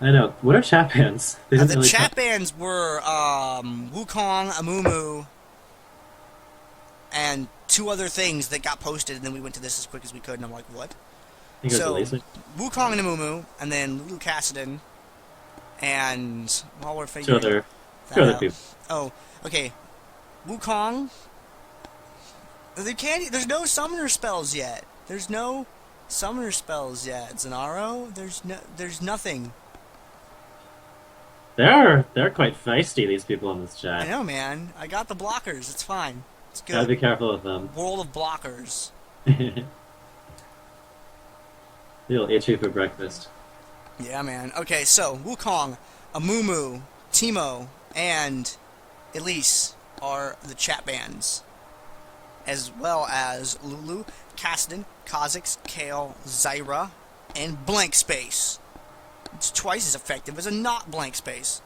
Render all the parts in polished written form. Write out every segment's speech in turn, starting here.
I know. What are chat bands? They didn't The really chat talk. bands were Wukong, Amumu, and two other things that got posted, and then we went to this as quick as we could, and I'm like, what? I think it was So, Elisa. Wukong and Amumu, and then Lulu Cassidon, and while we're Two figuring other, two that other out, people. oh, okay, Wukong. There's no summoner spells yet. There's no summoner spells yet. Zanaro. There's nothing. They're quite feisty. These people in this I chat. know, man. I got the blockers. It's fine. It's Gotta good. be careful with them. World of blockers. They'll eat you for breakfast. Yeah, man. Okay, so Wukong, Amumu, Timo, and Elise are the chat bands, as well as Lulu, Caston, Kha'Zix, Kale, Zyra, and Blank Space. It's twice as effective as a not blank space.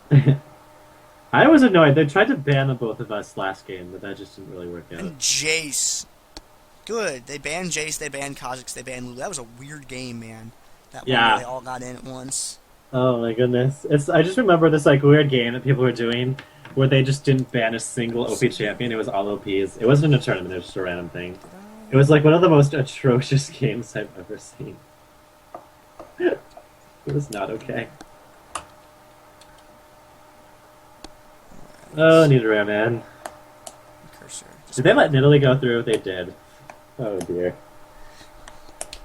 I was annoyed. They tried to ban the both of us last game, but that just didn't really work out. And Jace. Good. They banned Jace, they banned Kha'Zix, they banned Lulu. That was a weird game, man. That one where Yeah. they all got in at once. Oh my goodness. It's I just remember this like weird game that people were doing where they just didn't ban a single OP champion. It was all OPs. It wasn't a tournament, it was just a random thing. It was like one of the most atrocious games I've ever seen. It was not okay. Oh, need a rare man. Cursor. Did they let Nidalee go through? They did. Oh dear.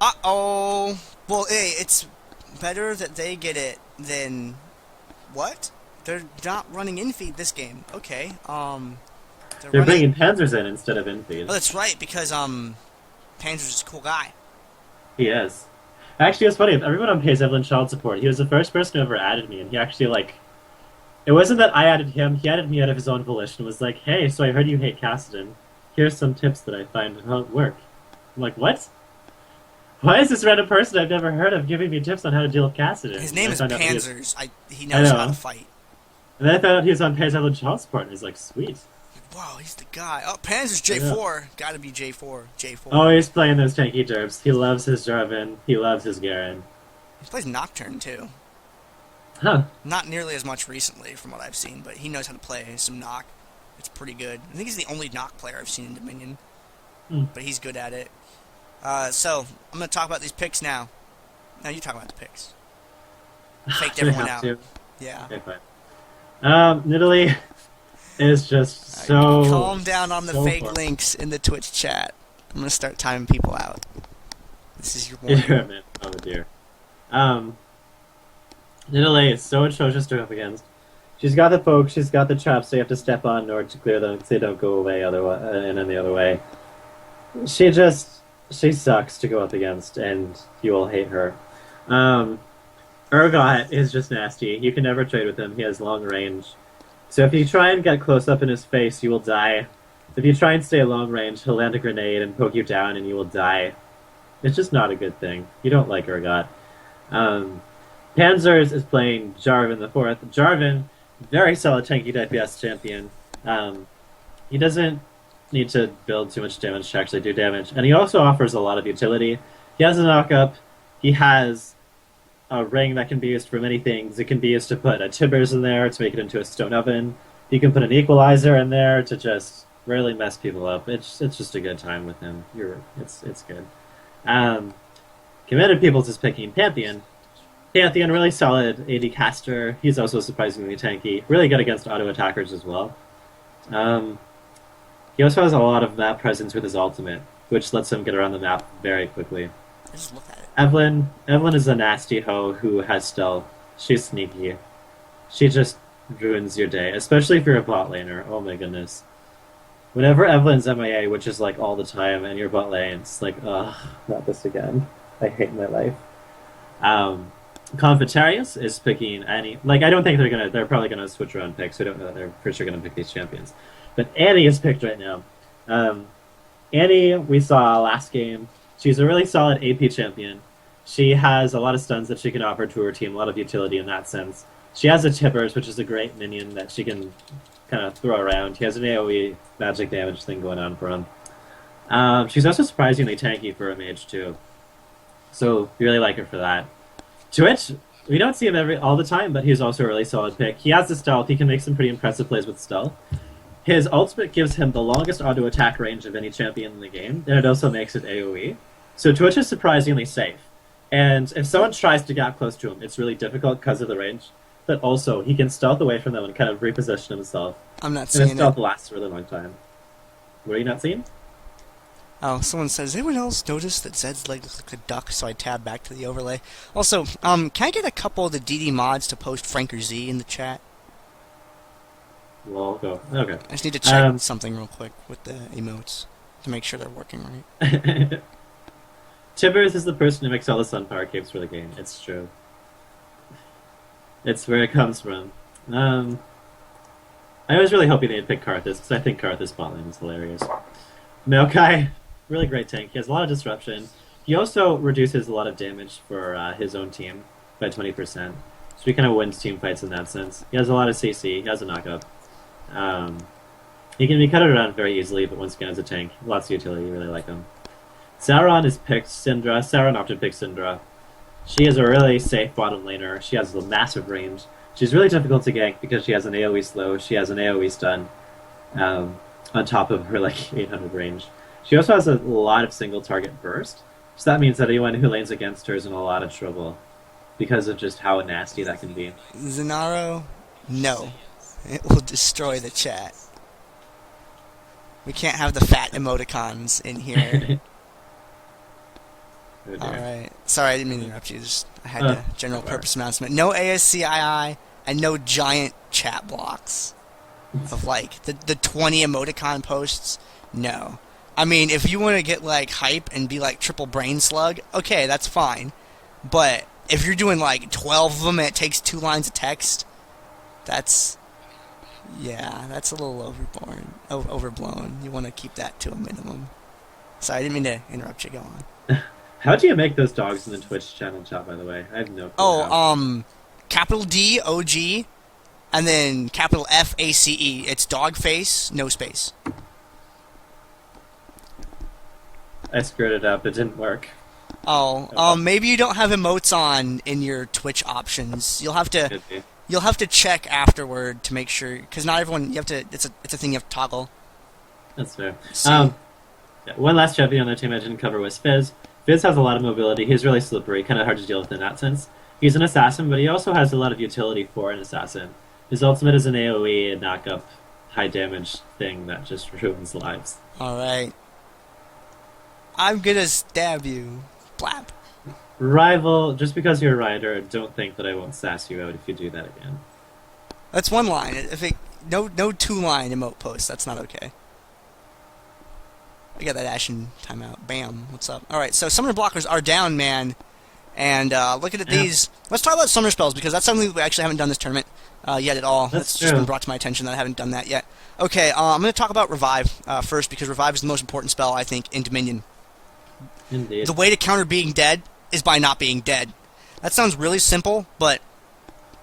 Uh-oh. Well, hey, it's better that they get it than... What? They're not running in-feed this game. Okay, They're They're running... bringing Panzers in instead of infeed. Oh, that's right, because, Panzer's just a cool guy. He is. Actually, it's funny. Everyone pays Evelynn child support. He was the first person who ever added me, and he actually like. It wasn't that I added him. He added me out of his own volition. Was like, "Hey, so I heard you hate Cassidon. Here's some tips that I find help work." I'm like, "What? Why is this random person I've never heard of giving me tips on how to deal with Cassidon?" His And name I is found out Panzers. He I knows how to know. fight. And then I found out he was on pays Evelynn child support, and I was like, "Sweet." Wow, he's the guy. Oh, Panzer's I know. J4. Gotta be J4. J4. Oh, he's playing those tanky derps. He loves his Jarvan. He loves his Garen. He plays Nocturne, too. Huh. Not nearly as much recently, from what I've seen, but he knows how to play some Nock. It's pretty good. I think he's the only Nock player I've seen in Dominion, Hmm. but he's good at it. So, I'm going to talk about these picks now. No, you talk about the picks. Faked Do we everyone have out. to? Yeah. Okay, fine. Nidalee is just so. Calm down on the so fake far. links in the Twitch chat. I'm going to start timing people out. This is your warning. Yeah, man. Oh dear. Nidalee is so atrocious to go up against. She's got the poke, she's got the traps, so you have to step on in order to clear them so they don't go away and in the other way. She sucks to go up against, and you will hate her. Urgot is just nasty. You can never trade with him. He has long range. So if you try and get close up in his face, you will die. If you try and stay long range, he'll land a grenade and poke you down, and you will die. It's just not a good thing. You don't like Urgot. Panzers is playing Jarvan the fourth. Jarvan, very solid tanky DPS champion. He doesn't need to build too much damage to actually do damage, and he also offers a lot of utility. He has a knock-up. He has a ring that can be used for many things. It can be used to put a Tibbers in there to make it into a stone oven. You can put an equalizer in there to just really mess people up. It's just a good time with him. It's good. Committed Peoples is picking Pantheon. Pantheon, really solid AD caster. He's also surprisingly tanky. Really good against auto attackers as well. He also has a lot of map presence with his ultimate, which lets him get around the map very quickly. I just look at it. Evelynn is a nasty hoe who has stealth. She's sneaky. She just ruins your day, especially if you're a bot laner. Oh my goodness. Whenever Evelynn's MIA, which is like all the time, and you're bot lane, it's like, ugh, not this again. I hate my life. Confitarius is picking Annie. Like, I don't think they're probably gonna switch around picks. I don't know that they're for sure gonna pick these champions. But Annie is picked right now. Annie, we saw last game. She's a really solid AP champion. She has a lot of stuns that she can offer to her team, a lot of utility in that sense. She has a Tippers, which is a great minion that she can kind of throw around. He has an AoE magic damage thing going on for him. She's also surprisingly tanky for a mage, too. So, we really like her for that. Twitch, We don't see him all the time, but he's also a really solid pick. He has the stealth. He can make some pretty impressive plays with stealth. His ultimate gives him the longest auto attack range of any champion in the game, and it also makes it AoE. So Twitch is surprisingly safe. And if someone tries to get close to him, it's really difficult because of the range. But also, he can stealth away from them and kind of reposition himself. I'm not And seeing his stealth it. lasts a really long time. What are you not seeing? Oh, someone says, anyone else notice that Zed's leg looks like a duck, so I tab back to the overlay. Also, can I get a couple of the DD mods to post Franker Z in the chat? Well, go. Okay. I just need to check something real quick with the emotes to make sure they're working right. Tibbers is the person who makes all the sun power capes for the game. It's true. It's where it comes from. I was really hoping they'd pick Karthus, because I think Karthus bot lane is hilarious. Maokai, really great tank. He has a lot of disruption. He also reduces a lot of damage for his own team by 20%. So he kind of wins team fights in that sense. He has a lot of CC. He has a knockup. He can be cut around very easily, but once again, as a tank, lots of utility. You really like him. Sauron is picked Syndra. Sauron often picks Syndra. She is a really safe bottom laner. She has a massive range. She's really difficult to gank because she has an AoE slow. She has an AoE stun on top of her like 800 range. She also has a lot of single target burst. So that means that anyone who lanes against her is in a lot of trouble because of just how nasty that can be. Zenaro, no. It will destroy the chat. We can't have the fat emoticons in here. Oh, dear. Alright. Sorry, I didn't mean to interrupt you. I had a general purpose announcement. No ASCII and no giant chat blocks of like the 20 emoticon posts. No. I mean, if you want to get like hype and be like triple brain slug, okay, that's fine. But if you're doing like 12 of them and it takes 2 lines of text, that's a little overblown. You want to keep that to a minimum. Sorry, I didn't mean to interrupt you. Go on. How do you make those dogs in the Twitch channel chat, by the way? I have no clue. Oh, capital D O G, and then capital F A C E. It's dog face, no space. I screwed it up. It didn't work. Oh, maybe you don't have emotes on in your Twitch options. You'll have to check afterward to make sure, because not everyone. You have to. It's a thing you have to toggle. That's fair. So, Yeah, one last champion on the team I didn't cover was Fizz. Fizz has a lot of mobility. He's really slippery, kind of hard to deal with in that sense. He's an assassin, but he also has a lot of utility for an assassin. His ultimate is an AoE, a knock-up, high-damage thing that just ruins lives. alright. I'm gonna stab you. Blap. Rival, just because you're a rider, don't think that I won't sass you out if you do that again. That's one line. No 2-line emote post. That's not okay. I got that Ashen timeout. Bam. What's up? Alright, so summoner blockers are down, man. And looking at these... Let's talk about summoner spells, because that's something we actually haven't done this tournament yet at all. That's just true. been brought to my attention that I haven't done that yet. Okay, I'm going to talk about Revive first, because Revive is the most important spell, I think, in Dominion. Indeed. The way to counter being dead is by not being dead. That sounds really simple, but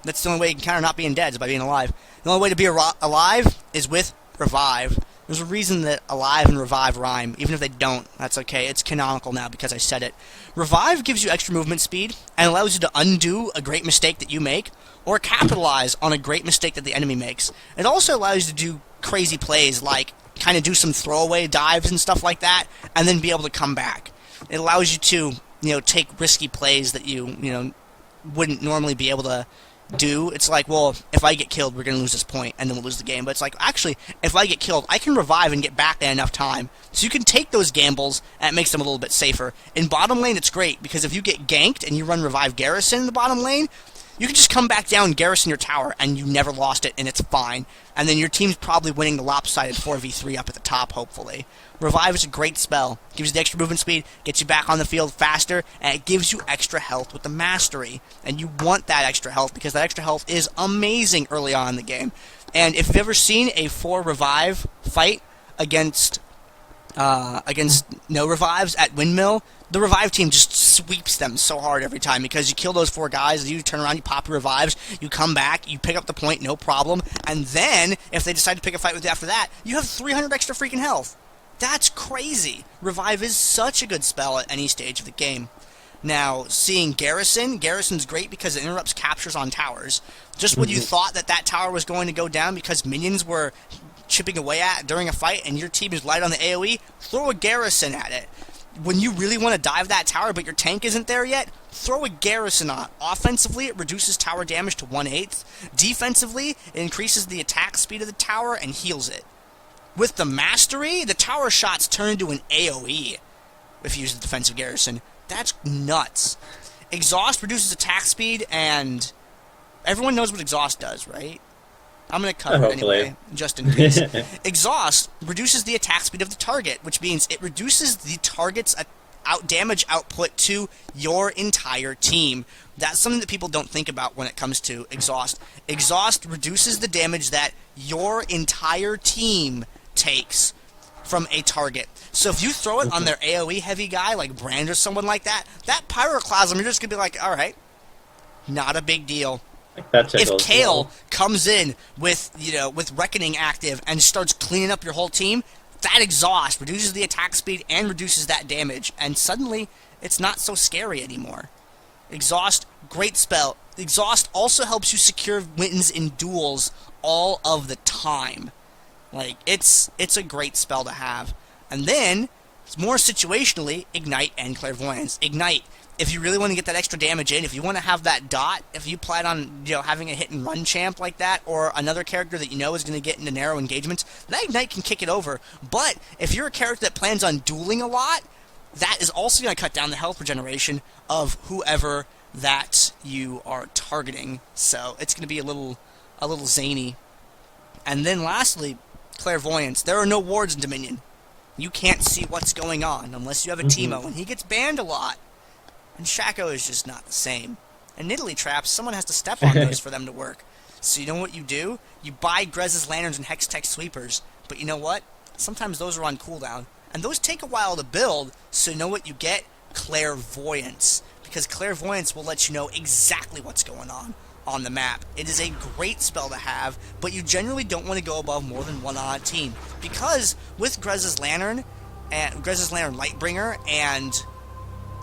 that's the only way you can counter not being dead, is by being alive. The only way to be alive is with Revive. There's a reason that alive and revive rhyme. Even if they don't, that's okay. It's canonical now because I said it. Revive gives you extra movement speed and allows you to undo a great mistake that you make or capitalize on a great mistake that the enemy makes. It also allows you to do crazy plays like kind of do some throwaway dives and stuff like that and then be able to come back. It allows you to, take risky plays that you wouldn't normally be able to do. It's like, well, if I get killed, we're going to lose this point, and then we'll lose the game. But it's like, actually, if I get killed, I can revive and get back in enough time. So you can take those gambles, and it makes them a little bit safer. In bottom lane, it's great, because if you get ganked and you run Revive Garrison in the bottom lane, you can just come back down and garrison your tower, and you never lost it, and it's fine. And then your team's probably winning the lopsided 4v3 up at the top, hopefully. Revive is a great spell. Gives you the extra movement speed, gets you back on the field faster, and it gives you extra health with the mastery. And you want that extra health, because that extra health is amazing early on in the game. And if you've ever seen a 4 Revive fight against no Revives at Windmill, the Revive team just sweeps them so hard every time, because you kill those 4 guys, you turn around, you pop your Revives, you come back, you pick up the point, no problem, and then, if they decide to pick a fight with you after that, you have 300 extra freaking health. That's crazy. Revive is such a good spell at any stage of the game. Now, seeing Garrison's great because it interrupts captures on towers. Just when you thought that that tower was going to go down because minions were chipping away at during a fight and your team is light on the AoE, throw a Garrison at it. When you really want to dive that tower but your tank isn't there yet, throw a Garrison on. Offensively, it reduces tower damage to 1/8. Defensively, it increases the attack speed of the tower and heals it. With the Mastery, the tower shots turn into an AoE if you use the defensive Garrison. That's nuts. Exhaust reduces attack speed, and everyone knows what Exhaust does, right? I'm going to cover it anyway, just in case. Exhaust reduces the attack speed of the target, which means it reduces the target's damage output to your entire team. That's something that people don't think about when it comes to Exhaust. Exhaust reduces the damage that your entire team takes from a target. So if you throw it on their AoE heavy guy, like Brand or someone like that, that Pyroclasm, you're just going to be like, alright, not a big deal. That If Kale comes in with, with Reckoning active and starts cleaning up your whole team, that Exhaust reduces the attack speed and reduces that damage, and suddenly it's not so scary anymore. Exhaust, great spell. Exhaust also helps you secure wins in duels all of the time. Like, it's a great spell to have. And then, more situationally, Ignite and Clairvoyance. Ignite, if you really want to get that extra damage in, if you want to have that dot, if you plan on having a hit-and-run champ like that, or another character that you know is going to get into narrow engagements, that Ignite can kick it over. But if you're a character that plans on dueling a lot, that is also going to cut down the health regeneration of whoever that you are targeting. So it's going to be a little zany. And then lastly, Clairvoyance. There are no wards in Dominion. You can't see what's going on unless you have a Teemo, and he gets banned a lot. And Shaco is just not the same. And Nidalee traps, someone has to step on those for them to work. So you know what you do? You buy Grez's Lanterns and Hextech Sweepers. But you know what? Sometimes those are on cooldown. And those take a while to build, so you know what you get? Clairvoyance. Because Clairvoyance will let you know exactly what's going on the map. It is a great spell to have, but you generally don't want to go above more than one on a team. Because with Grez's Lantern, and Grez's Lantern Lightbringer, and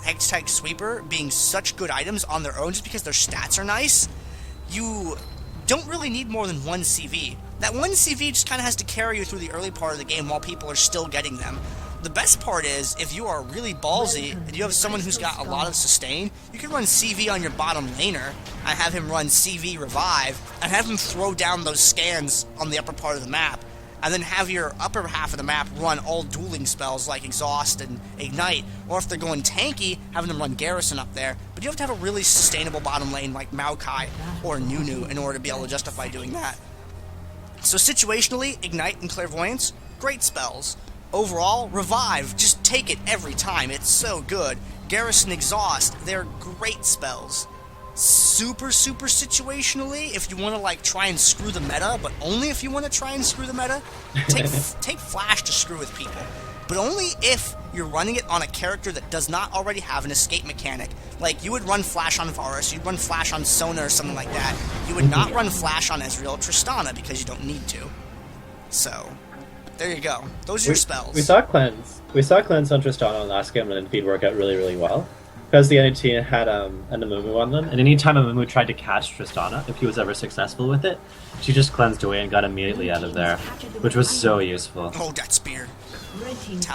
Hextech Sweeper being such good items on their own just because their stats are nice, you don't really need more than one CV. That one CV just kind of has to carry you through the early part of the game while people are still getting them. The best part is, if you are really ballsy, and you have someone who's got a lot of sustain, you can run CV on your bottom laner, and have him run CV Revive, and have him throw down those scans on the upper part of the map, and then have your upper half of the map run all dueling spells like Exhaust and Ignite, or if they're going tanky, having them run Garrison up there. But you have to have a really sustainable bottom lane like Maokai or Nunu in order to be able to justify doing that. So situationally, Ignite and Clairvoyance, great spells. Overall, Revive, just take it every time, it's so good. Garrison, Exhaust, they're great spells. Super situationally, if you want to try and screw the meta, but only if you want to try and screw the meta, take Flash to screw with people. But only if you're running it on a character that does not already have an escape mechanic. Like, you would run Flash on Varus, you'd run Flash on Sona or something like that. You would not run Flash on Ezreal or Tristana because you don't need to. So, there you go. Those are your spells. We saw Cleanse. We saw Cleanse on Tristana on last game, and feed work out really well. Because the enemy team had a Namumu on them, and anytime a Namumu tried to catch Tristana, if he was ever successful with it, she just cleansed away and got immediately out of there, which was so useful. Oh, that spear.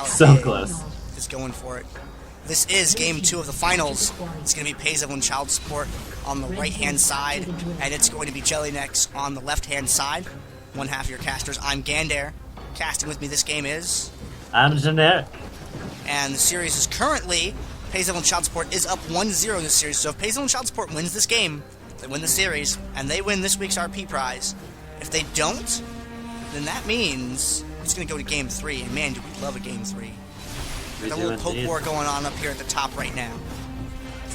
So close. Is going for it. This is Game 2 of the finals. It's going to be Evelynn Child Support on the right-hand side, and it's going to be Jellynecks on the left-hand side. One half of your casters. I'm Gandair. Casting with me this game is... I'm Genericke. And the series is currently... Evelynn Child Support is up 1-0 in this series, so if Evelynn Child Support wins this game, they win the series, and they win this week's RP prize. If they don't, then that means it's going to go to Game 3, and man, do we love a Game 3. Got a little poke war going on up here at the top right now.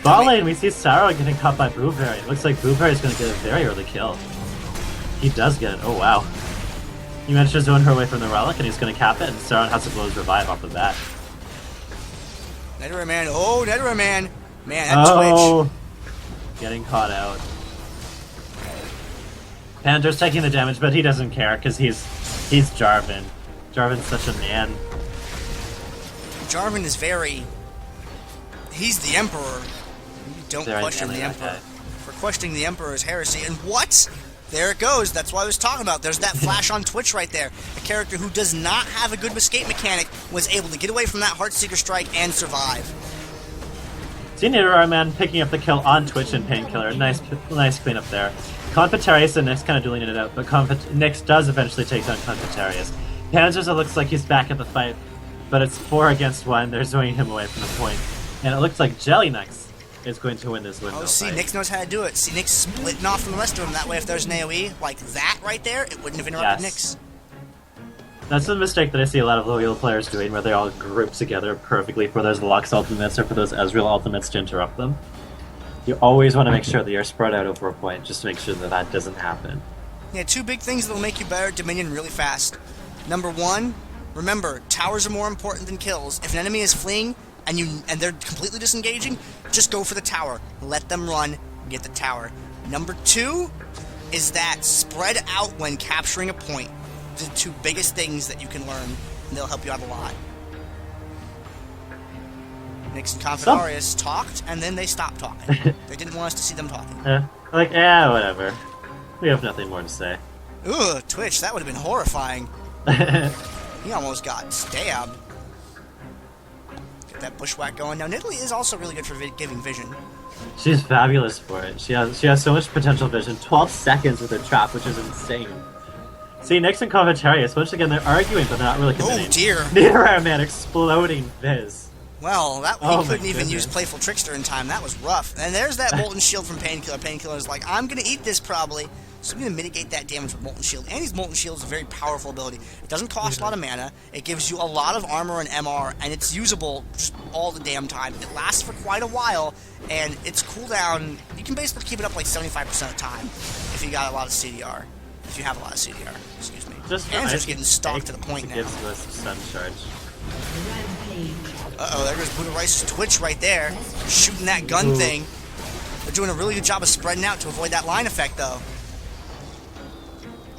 Bot lane, we see Sarah getting caught by Blueberry. It looks like Blueberry's going to get a very early kill. He does get it. Oh, wow. He managed to zone her away from the Relic, and he's going to cap it, and Sauron has to blow his revive off the bat. Netherman, oh, Netherman, man, that Twitch. Getting caught out. Pander's taking the damage, but he doesn't care because he's Jarvan. Jarvan's such a man. Jarvan is very He's the Emperor. You don't question the Emperor. For questioning the Emperor is heresy. And what? There it goes. That's what I was talking about. There's that flash on Twitch right there. A character who does not have a good escape mechanic was able to get away from that Heartseeker strike and survive. See Nidoran picking up the kill on Twitch and Painkiller. Nice cleanup there. Confitarius and Nyx kind of dueling it out, but Nyx does eventually take down Confitarius. Panzers, it looks like he's back at the fight, but it's 4 against 1. They're zoning him away from the point. And it looks like Jellynecks is going to win this window. Oh, see, Nyx knows how to do it. See, Nyx splitting off from the rest of them. That way, if there's an AoE like that right there, it wouldn't have interrupted Nyx. That's the mistake that I see a lot of low-elo players doing, where they all group together perfectly for those Lux ultimates or for those Ezreal ultimates to interrupt them. You always want to make sure that you're spread out over a point, just to make sure that that doesn't happen. Yeah, 2 big things that will make you better at Dominion really fast. Number 1, remember, towers are more important than kills. If an enemy is fleeing and they're completely disengaging, just go for the tower. Let them run, get the tower. Number 2 is that spread out when capturing a point. The 2 biggest things that you can learn, and they'll help you out a lot. Nyx and Confitarius talked, and then they stopped talking. They didn't want us to see them talking. Whatever. We have nothing more to say. Ugh, Twitch, that would have been horrifying. He almost got stabbed. Get that bushwhack going. Now, Nidalee is also really good for giving vision. She's fabulous for it. She has so much potential vision. 12 seconds with her trap, which is insane. See, Nyx and Confitarius, once again, they're arguing, but they're not really committing. Oh, dear. Nidoran, exploding Viz. Well, he couldn't even use Playful Trickster in time. That was rough. And there's that Molten Shield from Painkiller. Painkiller's like, I'm going to eat this probably. So I'm going to mitigate that damage with Molten Shield. And his Molten Shield is a very powerful ability. It doesn't cost a lot of mana. It gives you a lot of armor and MR, and it's usable just all the damn time. It lasts for quite a while, and its cooldown, you can basically keep it up like 75% of the time if you got a lot of CDR. If you have a lot of CDR, excuse me. Panzer's getting stalked to the point now. Gives us Sun Charge. Uh-oh, there goes Buddha Rice's Twitch right there. Shooting that gun thing. They're doing a really good job of spreading out to avoid that line effect, though.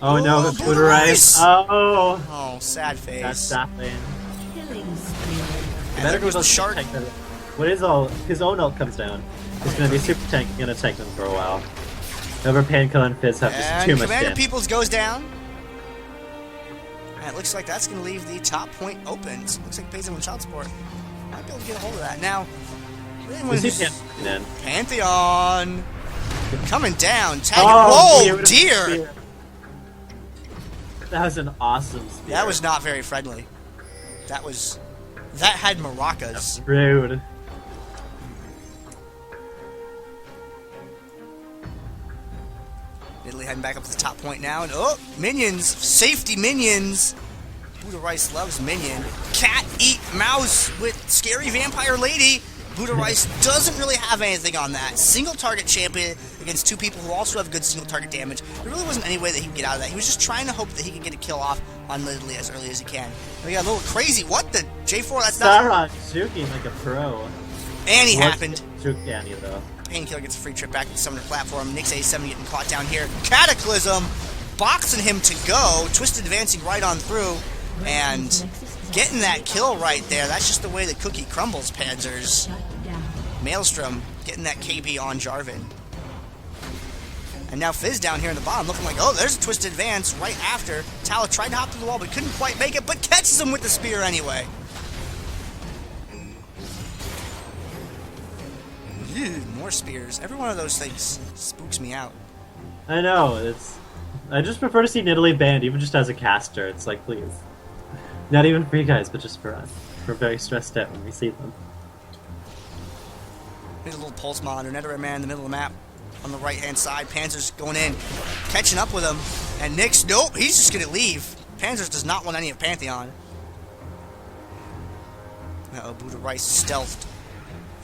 Oh no, it's Buddha Rice. Oh. Oh, sad face. That's happening. And there goes the shark. What is all? His own ult comes down. It's gonna be super tank, gonna take them for a while. Over Painkiller and Fizz have just too much Commander damage. Peoples goes down. And it looks like that's going to leave the top point open. So it looks like pays him with child support. Might be able to get a hold of that. Now, Pantheon coming down. Tagging. Oh, dear! That was an awesome spear. That was not very friendly. That had maracas. That's rude. Italy heading back up to the top point now, and oh, minions, safety minions. Buddha Rice loves minion. Cat eat mouse with scary vampire lady. Buddha Rice doesn't really have anything on that. Single target champion against 2 people who also have good single target damage. There really wasn't any way that he could get out of that. He was just trying to hope that he could get a kill off on Italy as early as he can. We got a little crazy. What the J4? That's not. Sauron juking like a pro. Annie happened. Juke Annie though. Painkiller gets a free trip back to the summoner platform. Nyx A7 getting caught down here. Cataclysm boxing him to go. Twisted advancing right on through. And getting that kill right there. That's just the way the cookie crumbles, Panzers. Maelstrom getting that KB on Jarvan. And now Fizz down here in the bottom looking like, oh, there's a Twisted Advance right after. Tala tried to hop through the wall but couldn't quite make it, but catches him with the spear anyway. Ew, more spears. Every one of those things spooks me out. I know, I just prefer to see Nidalee banned, even just as a caster. It's like, please. Not even for you guys, but just for us. We're very stressed out when we see them. Here's a little pulse monitor. Nidoran man in the middle of the map. On the right-hand side, Panzer's going in. Catching up with him. And Nyx, nope, he's just going to leave. Panzer's does not want any of Pantheon. Uh-oh, Buddha Rice stealthed.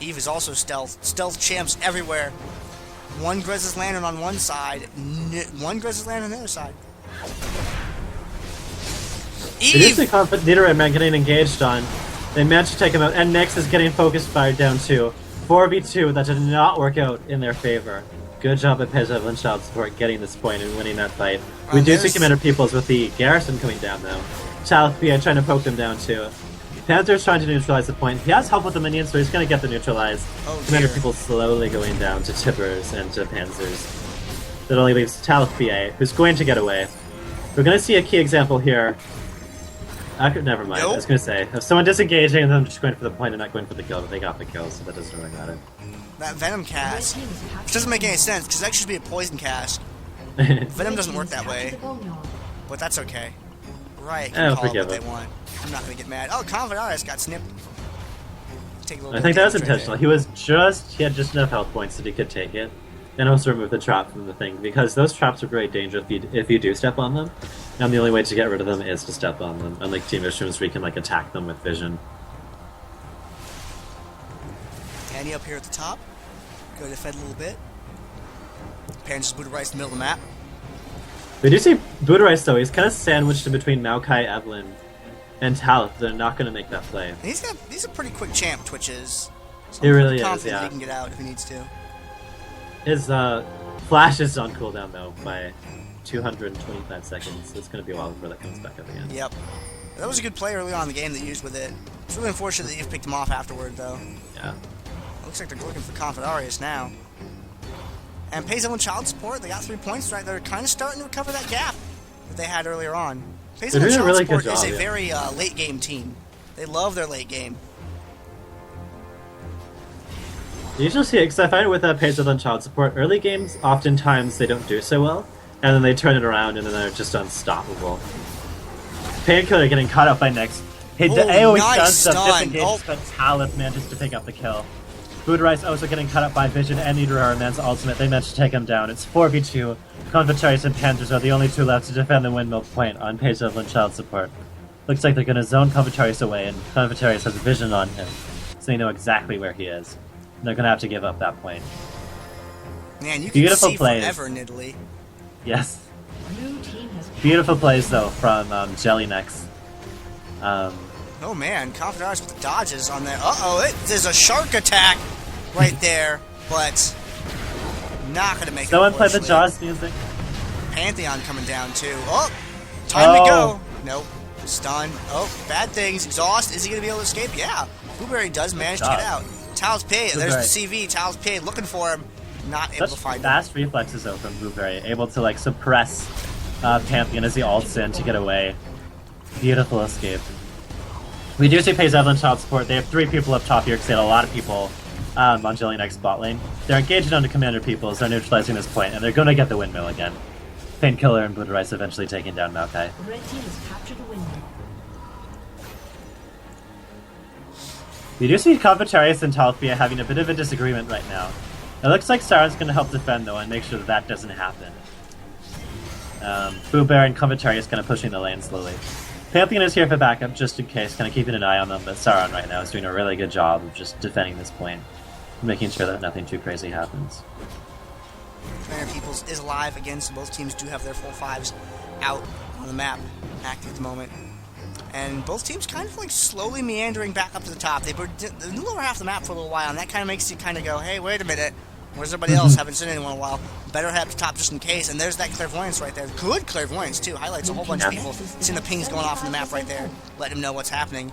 Eve is also stealth. Stealth champs everywhere. One Grez's Lantern on one side, one Grez's Lantern on the other side. Eve! It is the conflict Nidoran man getting engaged on. They managed to take him out, and Nyx is getting focus fired down too. 4v2, that did not work out in their favor. Good job at Evelynn Child Support getting this point and winning that fight. We do see Commander Peoples with the Garrison coming down though. Child trying to poke them down too. Panzer's trying to neutralize the point. He has help with the minions, so he's going to get the neutralized. Oh, Commander dear. people slowly going down to Tippers and to Panzers. That only leaves Talith BA, who's going to get away. We're going to see a key example here. Never mind, Nope. I was going to say, if someone disengaging and them just going for the point and not going for the kill, but they got the kill, so that doesn't really matter. That Venom cast, which doesn't make any sense, because that should be a poison cast. Venom doesn't work that way, but that's okay. Right, I'll can call it forgive what him. they want. I'm not going to get mad. Oh, Convidaris got snipped. Take a little I bit think of that was damage right intentional. He had just enough health points that he could take it. And also remove the trap from the thing, because those traps are very dangerous if you do step on them. And the only way to get rid of them is to step on them, unlike Team Mushrooms where you can like attack them with vision. there. Annie up here at the top. Go defend a little bit. Pan just booted right in the middle of the map. We do see Buderice though, he's kind of sandwiched in between Maokai, Evelynn, and Talith. They're not going to make that play. And he's a pretty quick champ, Twitches. So He I'm really is, confident yeah. he can get out if he needs to. His flash is on cooldown though by 225 seconds, so it's going to be a while before that comes back up again. Yep. That was a good play early on in the game that used with it. It's really unfortunate that you've picked him off afterward, though. Yeah. Looks like they're looking for Confidarius now. And pays Evelynn child support. They got 3 points right. They're kind of starting to recover that gap that they had earlier on. Pays They're Evelynn doing a child really support good is job, a yeah. very late game team. They love their late game. You usually see it, because I find it with Paisley on child support, early games, oftentimes they don't do so well, and then they turn it around and then they're just unstoppable. Painkiller getting caught up by Nyx. He Oh, AoE nice stuns them, stun. disengages, but Talith manages to pick up the kill. Buderice also getting cut up by Vision and Nidorar Man's ultimate. They managed to take him down. It's 4v2. Confitarius and Panthers are the only two left to defend the windmill point on Page Evelynn child support. Looks like they're going to zone Confitarius away, and Confitarius has Vision on him, so they know exactly where he is. And they're going to have to give up that point. Man, you can Beautiful see plays. forever in Italy. Yes. Beautiful plays, though, from Jellynecks. Oh man, Confidarius with the dodges on there. Uh-oh, there's a shark attack right there, but not going to make Someone it. play the unfortunately. Jaws music. Pantheon coming down too. Oh, time to Oh. go. Nope. Stun. Oh, bad things. Exhaust. Is he going to be able to escape? Yeah. Blueberry does manage to get out. Taos P. There's the CV. Taos P. looking for him. Not able Such to find him. fast reflexes, though, from Blueberry. Able to, like, suppress Pantheon as he ults in to get away. Beautiful escape. We do see Pays Evelynn child support. They have 3 people up top here because they had a lot of people on Jellynecks bot lane. They're engaging onto Commander Peoples. They're neutralizing this point, and they're going to get the windmill again. Painkiller and Buderice eventually taking down Maokai. Red team has captured the windmill. We do see Confitarius and Talithbia having a bit of a disagreement right now. It looks like Sauron's going to help defend, though, and make sure that that doesn't happen. Boo Bear and Confitarius kind of pushing the lane slowly. Pantheon is here for backup, just in case, kind of keeping an eye on them, but Sauron right now is doing a really good job of just defending this point, making sure that nothing too crazy happens. Commander Peoples is alive again, so both teams do have their full 5s out on the map, active at the moment. And both teams kind of like slowly meandering back up to the top. They were in the lower half of the map for a little while, and that kind of makes you kind of go, hey, wait a minute. Where's everybody else? Haven't seen anyone in a while. Better head up to top just in case. And there's that clairvoyance right there. Good clairvoyance, too. Highlights a whole bunch of people. Seeing the pings going off on the map right there. Letting them know what's happening.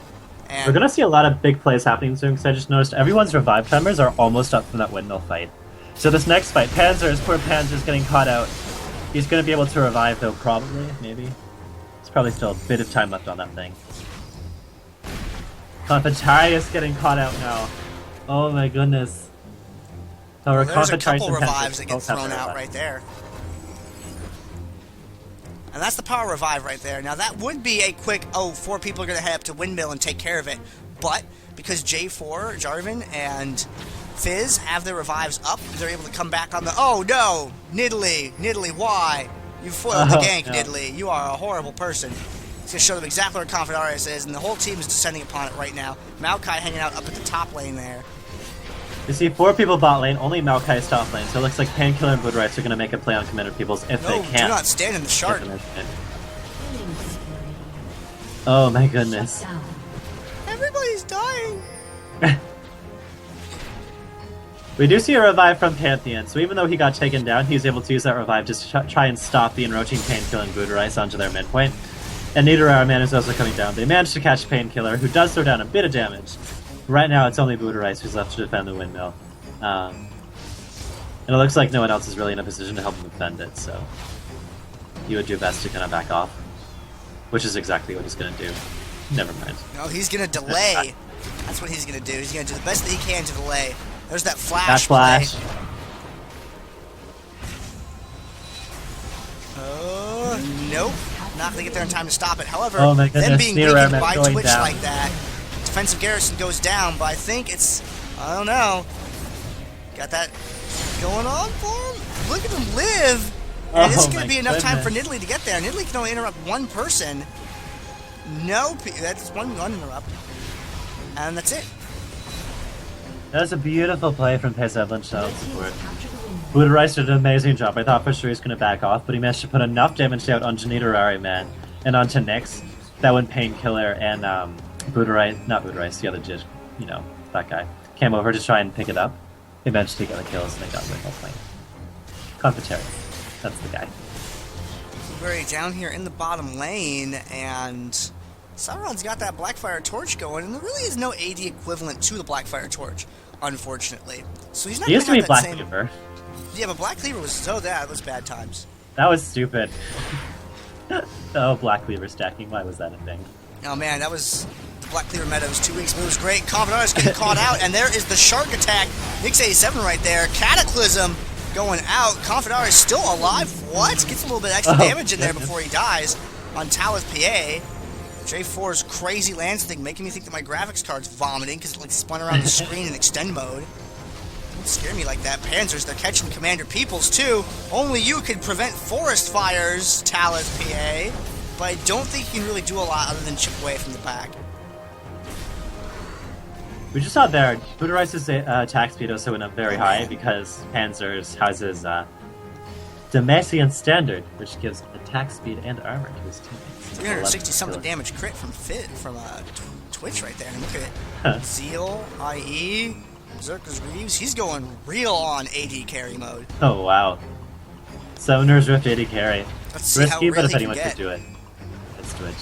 And We're going to see a lot of big plays happening soon, because I just noticed everyone's revive timers are almost up from that windmill fight. So this next fight, poor Panzer's getting caught out. He's going to be able to revive, though, probably, maybe. There's probably still a bit of time left on that thing. Confitarius getting caught out now. Oh my goodness. well, there's a couple revives that get thrown out right there. And that's the power revive right there. Now that would be a quick, 4 people are going to head up to Windmill and take care of it. But because J4, Jarvan, and Fizz have their revives up, they're able to come back on the... Oh no! Nidalee, why? You foiled the gank, no. Nidalee. You are a horrible person. It's going to show them exactly where Confidarius is, and the whole team is descending upon it right now. Maokai hanging out up at the top lane there. You see 4 people bot lane, only Maokai is top lane, so it looks like Painkiller and Buderice are going to make a play on Commander Peoples if No, they do can. not stand in the shark. Oh my goodness. Shut down. Everybody's dying. We do see a revive from Pantheon, so even though he got taken down, he's able to use that revive just to try and stop the encroaching Painkiller and Buderice onto their midpoint. And Nidoran Man is also coming down. They managed to catch Painkiller, who does throw down a bit of damage. Right now, it's only Buderice who's left to defend the windmill. And it looks like no one else is really in a position to help him defend it, so you would do best to kind of back off. Which is exactly what he's going to do. Never mind. No, he's going to delay. That's what he's going to do. He's going to do the best that he can to delay. There's that flash. That flash. Play. Nope. Not going to get there in time to stop it. However, oh my them being weakened by Twitch down. like that, defensive garrison goes down, but I think it's, I don't know. Got that going on for him? Look at him live! And this is going to be enough time for Nidalee to get there. Nidalee can only interrupt one person. No, that's one interrupt. And that's it. That was a beautiful play from Evelynn Shadow support. Buderice did an amazing job. I thought for sure he was going to back off, but he managed to put enough damage out onto Nidoran Man and onto Nyx that when Painkiller and Buderice, not Buderice, the other Jid, you know, that guy, came over to try and pick it up. He managed to get the kills and they got the whole thing. Confiteria. That's the guy. Very down here in the bottom lane, and Sauron's got that Blackfire Torch going, and there really is no AD equivalent to the Blackfire Torch, unfortunately. So he's not. He used to be Black same... Cleaver. Yeah, but Black Cleaver was so that was bad times. That was stupid. Oh, Black Cleaver stacking. Why was that a thing? Oh man, that was the Black Cleaver meta. Was 2 weeks moves great. Confidant getting caught out, and there is the Shark attack. Nyx 87 right there. Cataclysm going out. Confidant is still alive. What? Gets a little bit extra damage in there before he dies on Talith PA. J4's crazy lance thing making me think that my graphics card's vomiting because it like spun around the screen in extend mode. Don't scare me like that. Panzers, they're catching Commander Peoples too. Only you can prevent forest fires, Talith PA. But I don't think you can really do a lot other than chip away from the pack. We just saw there, Buderice's attack speed also went up very high because Panzers has his Dominion Standard, which gives attack speed and armor to his teammates. 360 something damage crit from Twitch right there. And look at it. Zeal, IE, Berserker's Reeves. He's going real on AD carry mode. Oh wow. Summoner's Rift AD carry. Let's see risky, how real but if he anyone can could get. do it, it's Twitch.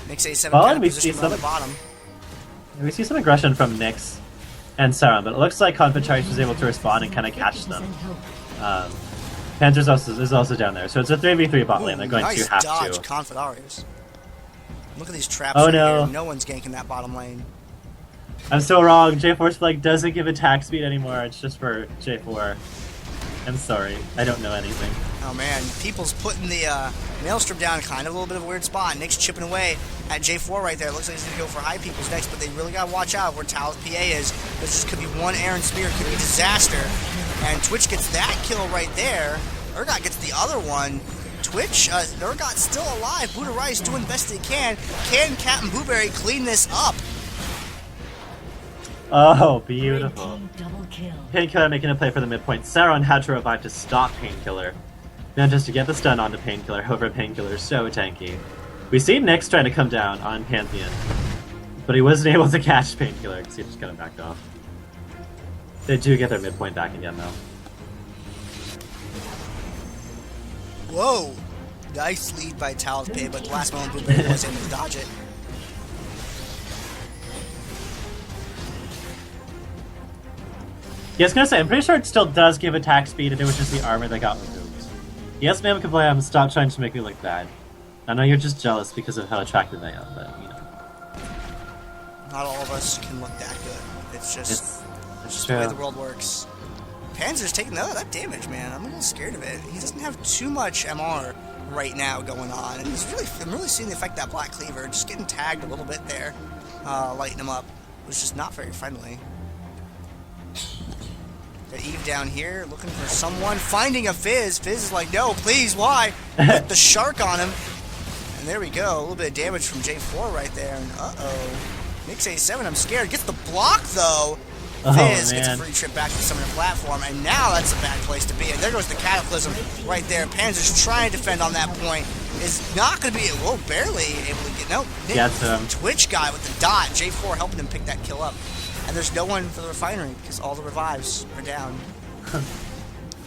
Nyx 87 Well, kind of we positioned see on the bottom. We see some aggression from Nyx and Sauron, but it looks like Confiteria was able to respond and kind of catch them. Panzer's is also down there, so it's a 3v3 bot lane. They're going nice to have dodge, to. Confidarius. Look at these traps Oh right no. here. No one's ganking that bottom lane. I'm so wrong. J4's flag doesn't give attack speed anymore. It's just for J4. I'm sorry. I don't know anything. Oh man, People's putting the Maelstrom down, kind of a little bit of a weird spot. Nick's chipping away at J4 right there. It looks like he's going to go for high People's next, but they really got to watch out where Talith PA is. This just could be one Aaron Spear, could be disaster. And Twitch gets that kill right there. Urgot gets the other one. Twitch, Urgot's still alive. Buderice doing the best they can. Can Captain Blueberry clean this up? Oh, beautiful. Painkiller making a play for the midpoint. Sauron had to revive to stop Painkiller. Manages to get the stun onto Painkiller. However, Painkiller is so tanky. We see Nyx trying to come down on Pantheon, but he wasn't able to catch Painkiller because he just kind of backed off. They do get their midpoint back again, though. Whoa! Nice lead by Talith PA, but the last moment Blueberry was able to dodge it. Yeah, I was gonna say, I'm pretty sure it still does give attack speed, and it was just the armor that got removed. Yes, ma'am, Kablam, stop trying to make me look bad. I know you're just jealous because of how attractive I am, but, you know. Not all of us can look that good. It's just, It's just true. the way the world works. Panzer's taking that damage, man. I'm a little scared of it. He doesn't have too much MR right now going on, and I'm really seeing the effect that Black Cleaver, just getting tagged a little bit there, lighting him up, was just not very friendly. Got Eve down here, looking for someone, finding a Fizz. Fizz is like, no, please, why? Put the shark on him. And there we go, a little bit of damage from J4 right there, and uh-oh. Nyx 87, I'm scared. Gets the block, though. Fizz gets a free trip back to the summoner platform, and now that's a bad place to be. And there goes the Cataclysm right there. Panzer's trying to defend on that point. Is not going to be, well, barely able to get, nope. Twitch guy with the dot. J4 helping him pick that kill up. And there's no one for the refinery because all the revives are down.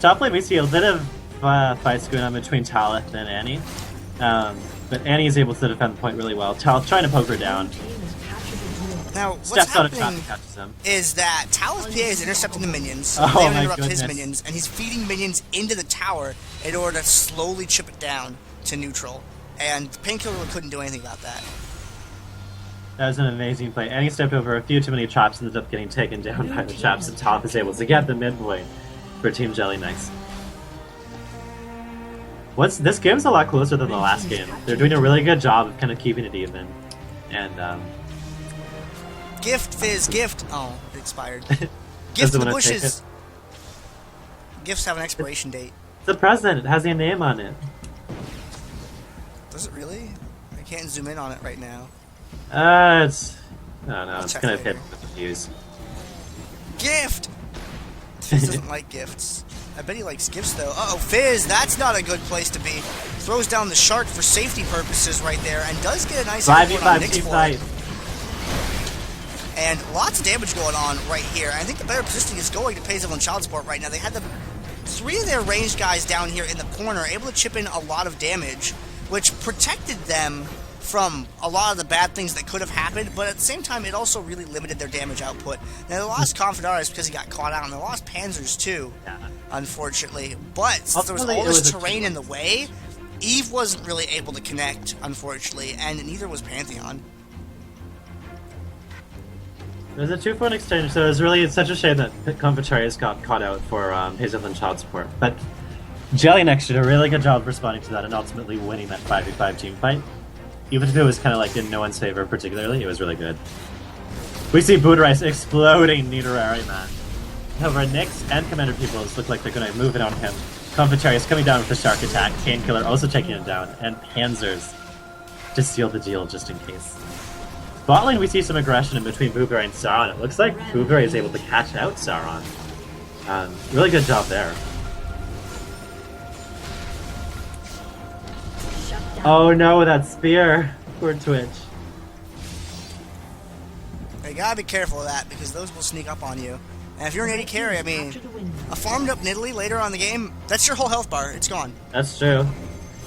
Top lane, we see a bit of fights going on between Talith and Annie. But Annie is able to defend the point really well. Talith trying to poke her down. Now, what's Steps out of happening traffic, catches him. is that Talith PA is intercepting the minions, so Oh they don't my interrupt his goodness. minions, and he's feeding minions into the tower in order to slowly chip it down to neutral. And Painkiller couldn't do anything about that. That was an amazing play. Annie stepped over a few too many traps and ended up getting taken down by the traps, and Talith is able to get the mid point for Team Jellynecks. This game's a lot closer than the last game. They're doing a really good job of kind of keeping it even. And, Gift, Fizz, gift! Oh, it expired. Gift Doesn't in the wanna take bushes! Gifts have an expiration date. it's a present. It has your name on it. Does it really? I can't zoom in on it right now. It's... I don't know. It's check gonna later. hit with the views. Gift! Fizz doesn't like gifts. I bet he likes gifts, though. Uh-oh, Fizz! That's not a good place to be. Throws down the shark for safety purposes right there, and does get a nice hit on 5v5 Nick's team for fight. it. And lots of damage going on right here. I think the better positioning is going to Evelynn child support right now. They had the 3 of their ranged guys down here in the corner, able to chip in a lot of damage, which protected them from a lot of the bad things that could have happened, but at the same time, it also really limited their damage output. Now, they lost Confederates because he got caught out, and they lost Panzers too, Yeah. unfortunately. But since there was Ultimately, all it this was a terrain 2-1. in the way, Eve wasn't really able to connect, unfortunately, and neither was Pantheon. It was a 2-4 exchange, so it's such a shame that Confetarius got caught out for Evelynn child support. But Jellynecks did a really good job of responding to that and ultimately winning that 5v5 team fight. Even if it was kind of like in no one's favor particularly, it was really good. We see Booterice exploding Nidorai, man. However, Nyx and Commander Peoples look like they're going to move it on him. Confetarius coming down with the Shark attack, Painkiller also taking him down, and Panzers to seal the deal just in case. Bot lane, we see some aggression in between Booberry and Sauron. It looks like Booberry is able to catch out Sauron. Really good job there. Oh no, that spear! Poor Twitch. You gotta be careful of that, because those will sneak up on you. And if you're an AD carry, I mean, a farmed up Nidalee later on in the game, that's your whole health bar. It's gone. That's true.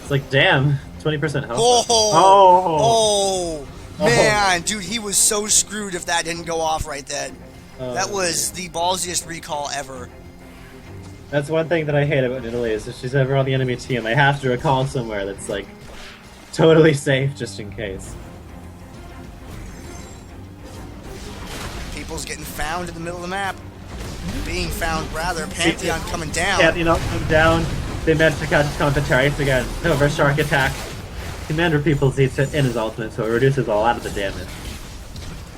It's like, damn, 20% health. Oh, man, dude, he was so screwed if that didn't go off right then. That was the ballsiest recall ever. That's one thing that I hate about Nidalee, is if she's ever on the enemy team, I have to recall somewhere that's like totally safe just in case. People's getting found in the middle of the map. Being found, rather. Pantheon coming down. Pantheon come down. They managed to catch Confetarius again. Over Shark attack. Commander Peoples eats it in his ultimate, so it reduces a lot of the damage.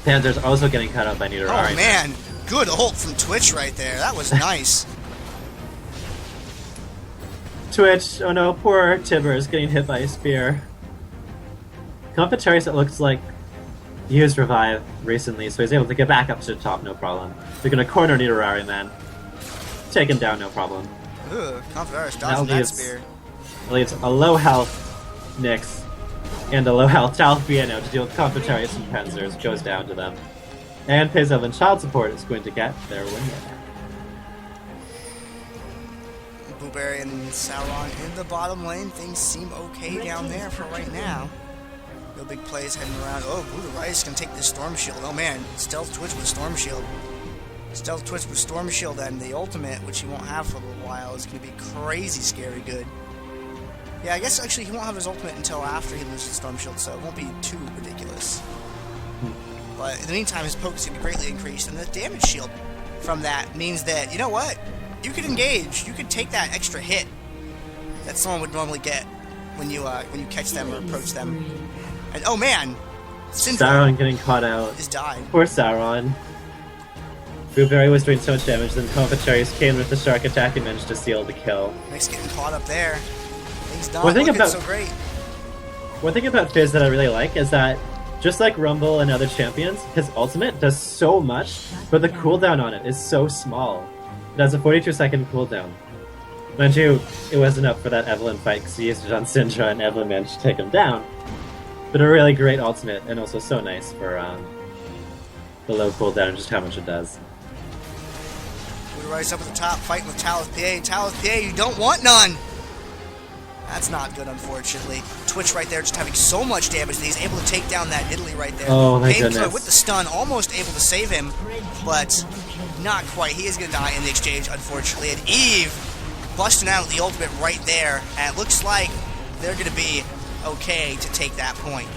Panzer's also getting cut out by Nidorai. Oh, man. Good ult from Twitch right there. That was nice. Twitch, oh no, poor Tibber is getting hit by a spear. Confetarius, it looks like, used Revive recently, so he's able to get back up to the top, no problem. They're gonna corner Nidorai, man. Take him down, no problem. Ugh, Confederates dodging that spear. Leaves a low health Nyx and a low health Talfiano to deal with Confetarius and Panzers, goes down to them. And Evelynn child support is going to get their win. Blueberry and Sauron in the bottom lane. Things seem okay down there for right now. No big plays heading around. Oh, Blue Rice can take this Storm Shield. Oh man, Stealth Twitch with Storm Shield. Stealth Twitch with Storm Shield and the ultimate, which he won't have for a little while, is going to be crazy scary good. Yeah, I guess actually he won't have his ultimate until after he loses Storm Shield, so it won't be too ridiculous. But in the meantime, his poke is going to be greatly increased, and the damage shield from that means that, you know what? You could engage. You could take that extra hit that someone would normally get when you catch them or approach them. And oh man, Sauron getting caught out. is died. Poor Sauron. Blueberry was doing so much damage, then Confetarius came with the Shark attack and managed to seal the kill. Nick's getting caught up there. Things not One thing looking about- so great. One thing about Fizz that I really like is that, just like Rumble and other champions, his ultimate does so much, but the cooldown on it is so small. It has a 42-second cooldown. Mind you, it wasn't up for that Evelynn fight because he used it on Syndra and Evelynn managed to take him down. But a really great ultimate, and also so nice for the low cooldown and just how much it does. Blue Rice up at the top, fighting with Talith PA. Talith PA, you don't want none! That's not good, unfortunately. Twitch right there just having so much damage that he's able to take down that Italy right there. Oh my Painkiller goodness. with the stun, almost able to save him, but not quite. He is going to die in the exchange, unfortunately. And Eve busting out the ultimate right there, and it looks like they're going to be okay to take that point.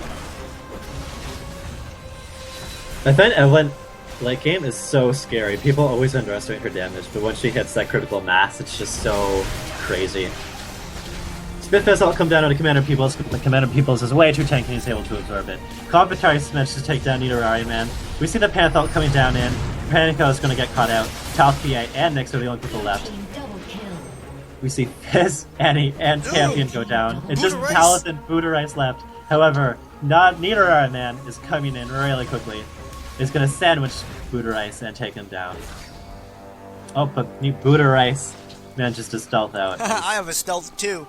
I find Evelynn late game is so scary. People always underestimate her damage, but once she hits that critical mass, it's just so crazy. Spitfist will come down on the Commander Peoples. The Commander Peoples is way too tanky and he's able to absorb it. Competarius managed to take down Nidorari, man. We see the Panthal coming down in. Panico is going to get caught out. Talthia and Nyx are the only people left. We see Fizz, Annie, and Champion go down. It's just Talith and Buddha-Rice left. However, not Nidorari, man, is coming in really quickly. Is going to sandwich Buddha-Rice and take him down. Oh, but Buddha-Rice manages to stealth out. I have a stealth too.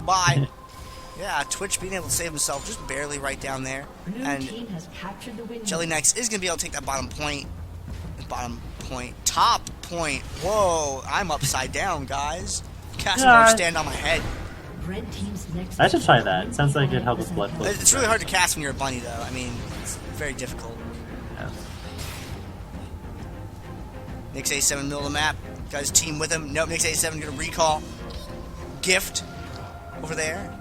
Bye. Yeah, Twitch being able to save himself just barely right down there. And Jellynecks is going to be able to take that bottom point. Top point. Whoa, I'm upside down, guys. Casimir stand on my head. I should try that. It sounds like it'd help with blood flow. It's really hard to cast when you're a bunny, though. I mean, it's very difficult. Yeah. Nyx A7 middle of the map. Got his team with him. Nope, Nyx A7 gonna recall. Gift over there.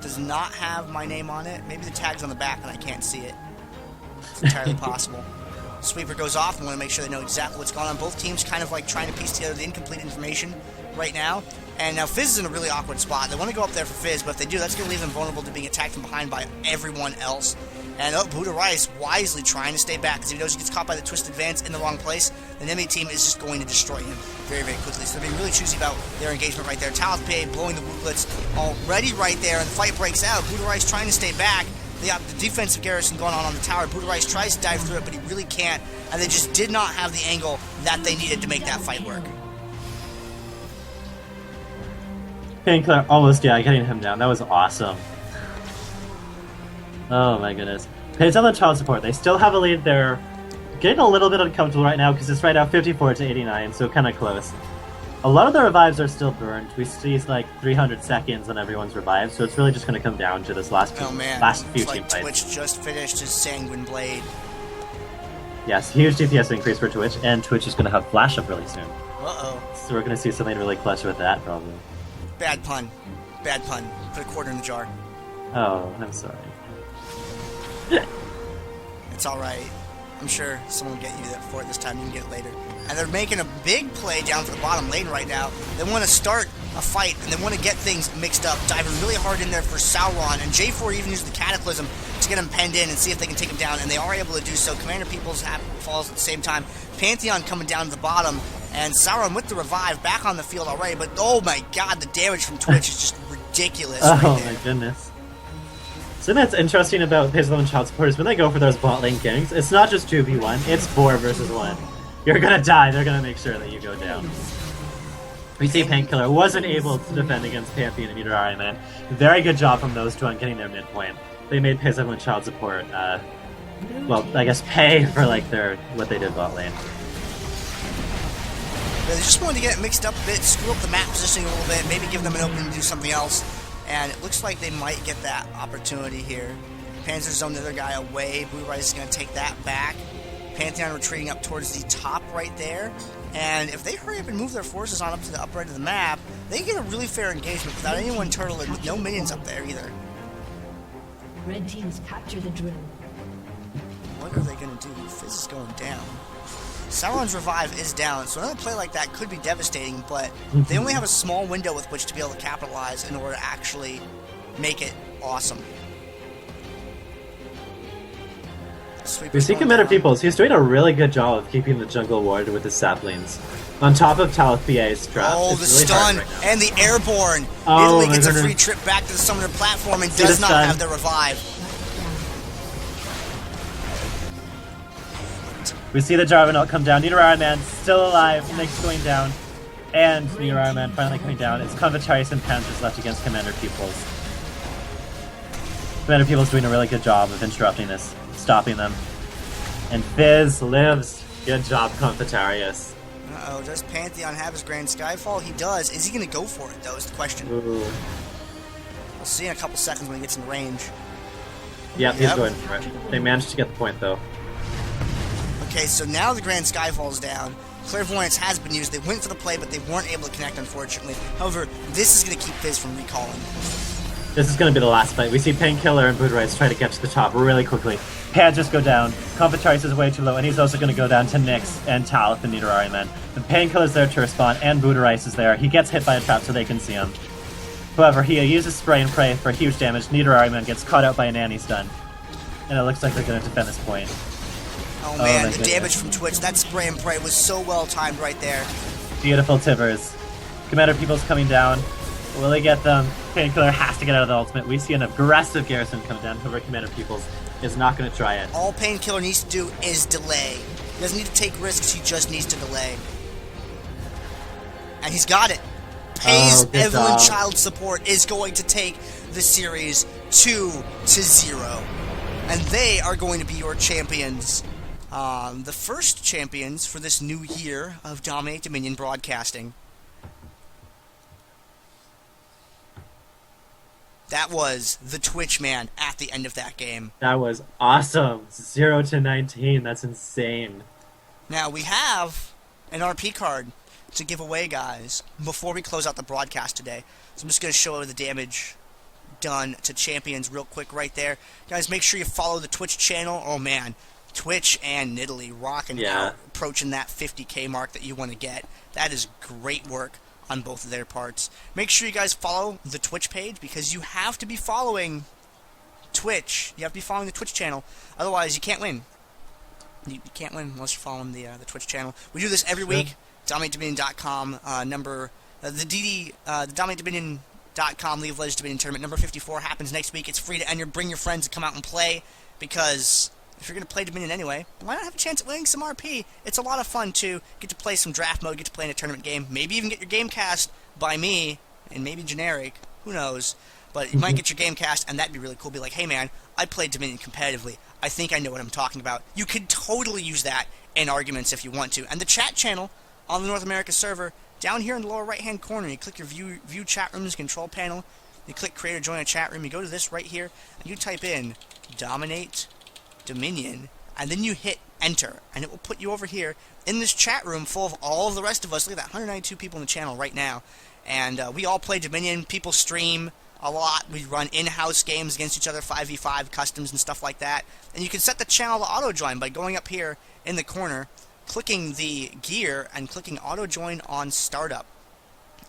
Does not have my name on it. Maybe the tag's on the back and I can't see it. It's entirely possible. Sweeper goes off. I want to make sure they know exactly what's going on. Both teams kind of like trying to piece together the incomplete information right now. And now Fizz is in a really awkward spot. They want to go up there for Fizz, but if they do, that's going to leave them vulnerable to being attacked from behind by everyone else. And Buddha-Rice wisely trying to stay back because he knows he gets caught by the Twisted Advance in the wrong place. The enemy team is just going to destroy him very, very quickly. So they're being really choosy about their engagement right there. Talith PA blowing the Wootlets already right there, and the fight breaks out. Buddha-Rice trying to stay back. They got the defensive garrison going on the tower. Buddha-Rice tries to dive through it, but he really can't. And they just did not have the angle that they needed to make that fight work. Painkiller almost, getting him down. That was awesome. Oh my goodness. Pays on the child support. They still have a lead. They're getting a little bit uncomfortable right now because it's right now 54 to 89, so kind of close. A lot of the revives are still burned. We see like 300 seconds on everyone's revive, so it's really just going to come down to this last few team fights. Twitch just finished his Sanguine Blade. Yes, huge DPS increase for Twitch, and Twitch is going to have Flash up really soon. Uh-oh. So we're going to see something really clutch with that, probably. Bad pun. Bad pun. Put a quarter in the jar. Oh, I'm sorry. It's alright. I'm sure someone will get you for it this time. You can get it later. And they're making a big play down for the bottom lane right now. They want to start a fight, and they want to get things mixed up. Diving really hard in there for Sauron. And J4 even used the Cataclysm to get him penned in and see if they can take him down. And they are able to do so. Commander Peoples falls at the same time. Pantheon coming down to the bottom. And Sauron with the revive back on the field already. But oh my god, the damage from Twitch is just ridiculous. Oh my goodness. So that's interesting about Hazel and Child Supporters. When they go for those bot lane gangs, it's not just 2v1, it's 4 versus 1. You're gonna die, they're gonna make sure that you go down. We see Painkiller wasn't able to defend against Pantheon and Nidorari, man. Very good job from those two on getting their midpoint. They made Hazel and Child Support, well, I guess pay for like what they did bot lane. They just wanted to get it mixed up a bit, screw up the map positioning a little bit, maybe give them an opening to do something else. And it looks like they might get that opportunity here. Panzer zone the other guy away. Buddha-Rice is going to take that back. Pantheon retreating up towards the top right there. And if they hurry up and move their forces on up to the upper right of the map, they get a really fair engagement without anyone turtling, with no minions up there either. Red teams capture the drill. What are they going to do? Fizz is going down. Sauron's revive is down, so another play like that could be devastating, but they only have a small window with which to be able to capitalize in order to actually make it awesome. We see Commander Peoples. He's doing a really good job of keeping the jungle warded with his saplings. On top of Talith PA's trap. Oh, the stun and the airborne. Italy gets a free trip back to the summoner platform and does not have the revive. We see the Jarvan come down. Nidorari Man still alive. Nyx going down. And Nidorari Man finally coming down. It's Convitarius and Panthers left against Commander Peoples. Commander Peoples doing a really good job of interrupting this, stopping them. And Fizz lives. Good job, Convitarius. Uh-oh, does Pantheon have his Grand Skyfall? He does. Is he going to go for it, though, is the question. Ooh. We'll see in a couple seconds when he gets in range. Yeah, he's Yep. going for it. They managed to get the point, though. Okay, so now the Grand Sky falls down. Clairvoyance has been used. They went for the play, but they weren't able to connect, unfortunately. However, this is going to keep Fizz from recalling. This is going to be the last fight. We see Painkiller and Booterice try to get to the top really quickly. Pad just go down. Compatarice is way too low, and he's also going to go down to Nyx and Tal with the Nidoran Man. The Painkiller's there to respond, and Booterice is there. He gets hit by a trap so they can see him. However, he uses Spray and Pray for huge damage. Nidoran Man gets caught out by a Nanny Stun. And it looks like they're going to defend this point. Oh man, my the goodness. damage from Twitch, that spray and pray was so well timed right there. Beautiful Tivers. Commander People's coming down. Will he get them? Painkiller has to get out of the ultimate. We see an aggressive Garrison come down. However, Commander Peoples is not going to try it. All Painkiller needs to do is delay. He doesn't need to take risks, he just needs to delay. And he's got it. Pays Oh, good Evelynn job. Child Support is going to take the series 2-0. And they are going to be your champions. The first champions for this new year of Dominate Dominion broadcasting. That was the Twitch man at the end of that game. That was awesome. 0-19. That's insane. Now, we have an RP card to give away, guys, before we close out the broadcast today. So I'm just going to show the damage done to champions real quick right there. Guys, make sure you follow the Twitch channel. Oh, man. Twitch and Nidalee rocking out, approaching that 50k mark that you want to get. That is great work on both of their parts. Make sure you guys follow the Twitch page because you have to be following Twitch. You have to be following the Twitch channel. Otherwise, you can't win. You can't win unless you're following the Twitch channel. We do this every week. DominateDominion.com the DominateDominion.com League of Legends Dominion tournament number 54 happens next week. It's free to enter. Bring your friends and come out and play because if you're going to play Dominion anyway, why not have a chance at winning some RP? It's a lot of fun, too. Get to play some draft mode, get to play in a tournament game, maybe even get your game cast by me, and maybe Genericke. Who knows? But you might get your game cast, and that'd be really cool. Be like, hey, man, I played Dominion competitively. I think I know what I'm talking about. You could totally use that in arguments if you want to. And the chat channel on the North America server, down here in the lower right-hand corner, you click your view chat rooms control panel, you click create or join a chat room, you go to this right here, and you type in Dominate Dominion, and then you hit enter, and it will put you over here in this chat room full of all of the rest of us. Look at that, 192 people in the channel right now, and we all play Dominion. People stream a lot. We run in-house games against each other, 5v5 customs and stuff like that, and you can set the channel to auto-join by going up here in the corner, clicking the gear, and clicking auto-join on startup.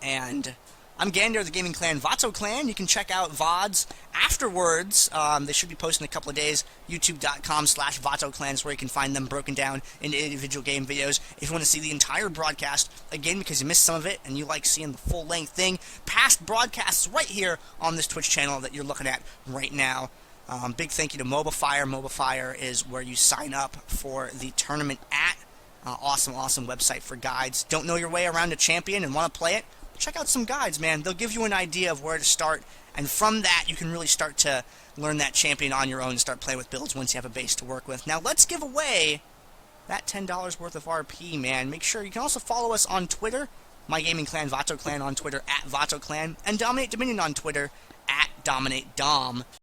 And I'm Gandair, the Gaming Clan, Vato Clan. You can check out VODs afterwards. They should be posted in a couple of days. YouTube.com/VatoClan is where you can find them broken down into individual game videos. If you want to see the entire broadcast, again, because you missed some of it and you like seeing the full-length thing, past broadcasts right here on this Twitch channel that you're looking at right now. Big thank you to MobaFire. MobaFire is where you sign up for the tournament at. Awesome website for guides. Don't know your way around a champion and want to play it? Check out some guides, man. They'll give you an idea of where to start, and from that, you can really start to learn that champion on your own and start playing with builds once you have a base to work with. Now, let's give away that $10 worth of RP, man. Make sure you can also follow us on Twitter, My Gaming Clan, Vato Clan on Twitter, @VatoClan, and Dominate Dominion on Twitter, @DominateDom.